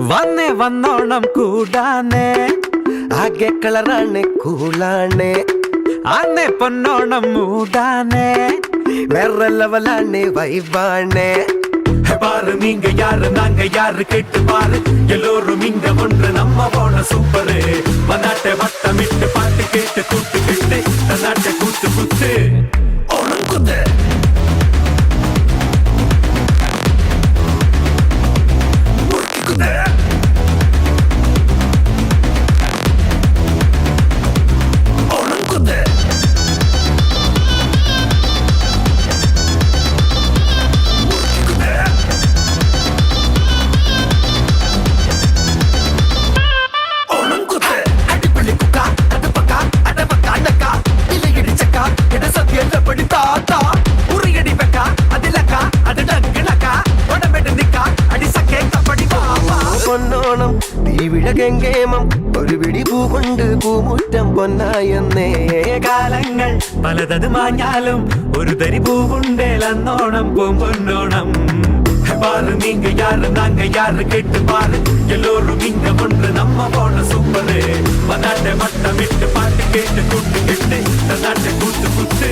വന്നേ വന്നോണം കൂടാനേ ആകെ കളറാണ് കൂളാണ് അന്നേ പൊന്നോണം മൂടാനേ വേറെ ലെവലാണ് വൈബാണ് பாரு நீங்க யாரு நாங்க யாரு கேட்டு பாரு எல்லோரும் இங்க ஒன்று நம்ம போன சூப்பரு மன்னாட்டை வட்டமிட்டு பாட்டு கேட்டு கூட்டு கிட்டு தன்னாட்டை கூத்து குத்து உனக்குது പൊന്നോണം തീവിഴകെങ്കേമം ഒരു പിടി പൂ കൊണ്ട് പൂമുറ്റം പൊന്നായെന്നേ കാലങ്ങൾ പലതത് മാഞ്ഞാലും ഒരു തരി പൂവുണ്ടേലന്നോണം പൂമ്പൊന്നോണം பாரு நீங்க யாரு நாங்க யாரு கேட்டு பாரு எல்லோரும் இங்க ஒன்று நம்ம போன சூப்பரு மன்னாட்டை மட்டமிட்டு பாட்டு கேட்டு கூட்டு கிட்டு தன்னாட்டை கூத்து குத்து